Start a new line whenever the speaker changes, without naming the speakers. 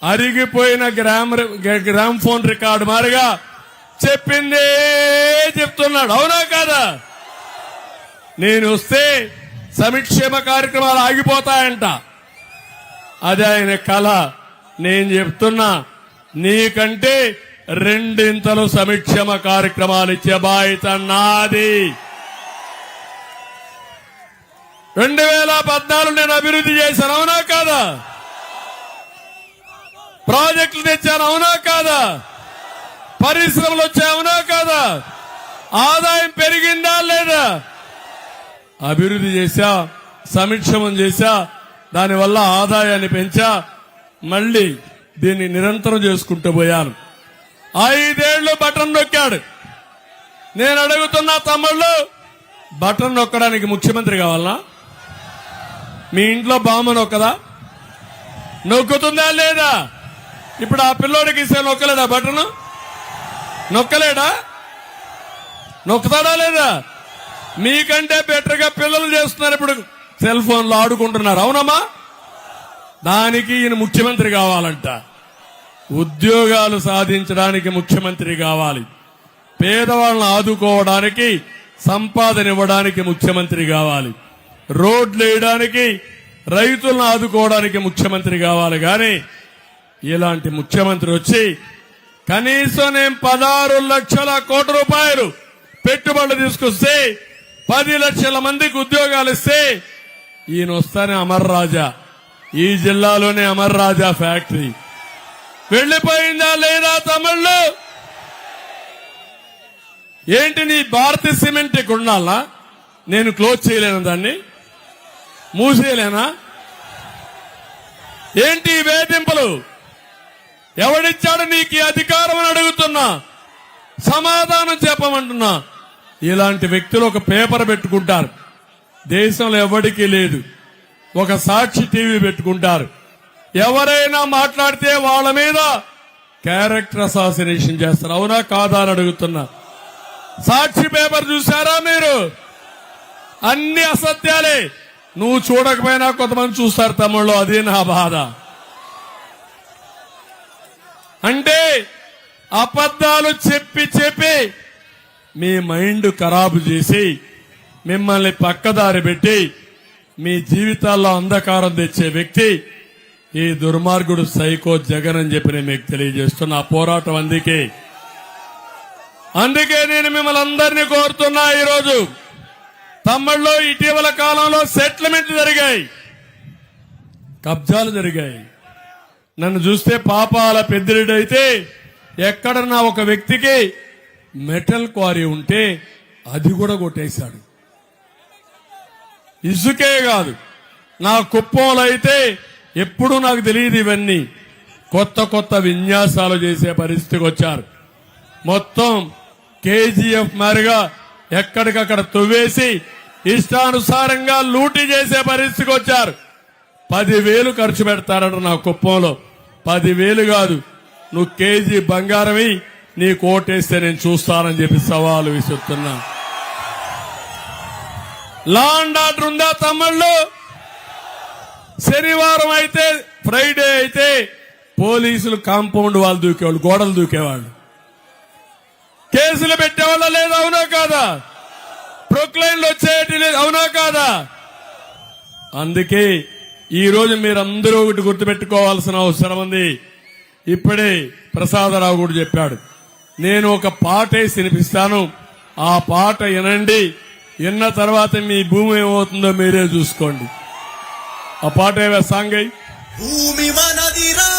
అరిగిపోయిన gram phone record మారిగా చెప్పిందే చెప్తున్నాడు. అవునా కాదా? నేను వస్తే సంక్షేమ కార్యక్రమాలు ఆగిపోతాయంట. అది ఆయన కళ. నేను చెప్తున్నా, నీకంటే రెండింతలు సంక్షేమ కార్యక్రమాలు ఇచ్చే బాధ్యత నాది. 2014 నేను అభివృద్ధి చేశాను. అవునా కాదా? ప్రాజెక్టులు తెచ్చాను. అవునా కాదా? పరిశ్రమలు వచ్చాయి. అవునా కాదా? ఆదాయం పెరిగిందా లేదా? అభివృద్ధి చేశా, సంక్షేమం చేశా, దానివల్ల ఆదాయాన్ని పెంచా. మళ్లీ దీన్ని నిరంతరం చేసుకుంటూ పోయాను. 5 ఏళ్లు బటన్ నొక్కాడు. నేను అడుగుతున్నా తమ్ముళ్ళు, బటన్ నొక్కడానికి ముఖ్యమంత్రి కావాలనా? మీ ఇంట్లో బామ్మ నొక్కదా? నొక్కుతుందా లేదా? ఇప్పుడు ఆ పిల్లోడికి ఇస్తే నొక్కలేదా బటన్? నొక్కలేడా? నొక్కుతాడా లేదా? మీకంటే బెటర్ గా పిల్లలు చేస్తున్నారు. ఇప్పుడు సెల్ ఫోన్లో ఆడుకుంటున్నారు. అవునమ్మా? దానికి ఈయన ముఖ్యమంత్రి కావాలంట. ఉద్యోగాలు సాధించడానికి ముఖ్యమంత్రి కావాలి. పేదవాళ్ళను ఆదుకోవడానికి, సంపాదన ఇవ్వడానికి ముఖ్యమంత్రి కావాలి. రోడ్లు వేయడానికి, రైతులను ఆదుకోవడానికి ముఖ్యమంత్రి కావాలి. కానీ ఇలాంటి ముఖ్యమంత్రి వచ్చి కనీసం నేను 16 లక్షల కోట్ల రూపాయలు పెట్టుబడులు తీసుకొస్తే 10 లక్షల మందికి ఉద్యోగాలు ఇస్తే ఈయన వస్తానే అమర్ రాజా, ఈ జిల్లాలోనే అమర్ రాజా ఫ్యాక్టరీ వెళ్లిపోయిందా లేదా తమిళ్లు? ఏంటి నీ భారతీయ సిమెంట్ ఇక్కడ ఉండాలా? నేను క్లోజ్ చేయలేను, దాన్ని మూసేయలేనా? ఏంటి వేధింపులు? ఎవడిచ్చాడు నీకు ఈ అధికారం అని అడుగుతున్నా. సమాధానం చెప్పమంటున్నా. ఇలాంటి వ్యక్తులు ఒక పేపర్ పెట్టుకుంటారు, దేశంలో ఎవరికీ లేదు. ఒక సాక్షి టీవీ పెట్టుకుంటారు. ఎవరైనా మాట్లాడితే వాళ్ళ మీద క్యారెక్టర్ అసాసినేషన్ చేస్తారు. అవునా కాదా అని అడుగుతున్నా. సాక్షి పేపర్ చూసారా మీరు? అన్ని అసత్యాలే. నువ్వు చూడకపోయినా కొంతమంది చూస్తారు తమ్ముళ్ళు. అదే నా బాధ. అంటే అబద్ధాలు చెప్పి చెప్పి మీ మైండ్ ఖరాబు చేసి మిమ్మల్ని పక్కదారి పెట్టి మీ జీవితాల్లో అంధకారం తెచ్చే వ్యక్తి ఈ దుర్మార్గుడు సైకో జగన్ అని చెప్పి నేను మీకు తెలియజేస్తున్నా. పోరాటం అందుకే నేను మిమ్మల్ని అందరినీ కోరుతున్నా. ఈరోజు తమ్ముళ్ళు, ఇటీవల కాలంలో సెటిల్మెంట్ జరిగాయి, కబ్జాలు జరిగాయి. నన్ను చూస్తే పాపాల పెద్దిరెడ్డి ఎక్కడన్నా ఒక వ్యక్తికి మెటల్ క్వారీ ఉంటే అది కూడా కొట్టేశాడు. ఇసుకే కాదు, నా కుప్పంలో అయితే ఎప్పుడూ నాకు తెలియదు ఇవన్నీ. కొత్త కొత్త విన్యాసాలు చేసే పరిస్థితికి వచ్చారు. మొత్తం కేజీఎఫ్ మారిగా ఎక్కడికక్కడ తువ్వేసి ఇష్టానుసారంగా లూటీ చేసే పరిస్థితికి వచ్చారు. 10,000 ఖర్చు పెడతారట నా కుప్పంలో. 10,000 కాదు, నువ్వు కేజీ బంగారమి నీ కోటేస్తే నేను చూస్తానని చెప్పి సవాలు విసురుతున్నా. లా అండ్ ఆర్డర్ ఉందా తమ్ముళ్ళు? శనివారం అయితే, ఫ్రైడే అయితే పోలీసులు కాంపౌండ్ వాళ్ళు దూకేవాళ్ళు, గోడలు దూకేవాళ్ళు, కేసులు పెట్టేవాళ్ళ లేదు. అవునా కాదా? ప్రొక్లైన్లు వచ్చేటి లేదు. అవునా కాదా? అందుకే ఈ రోజు మీరందరూ ఒకటి గుర్తుపెట్టుకోవాల్సిన అవసరం ఉంది. ఇప్పుడే ప్రసాదరావు కూడా చెప్పాడు, నేను ఒక పాట వేసి వినిపిస్తాను, ఆ పాట వినండి. విన్న తర్వాత మీ భూమి ఏమవుతుందో మీరే చూసుకోండి. ఆ పాట ఏవే సాంగ్
భూమి మనదిరా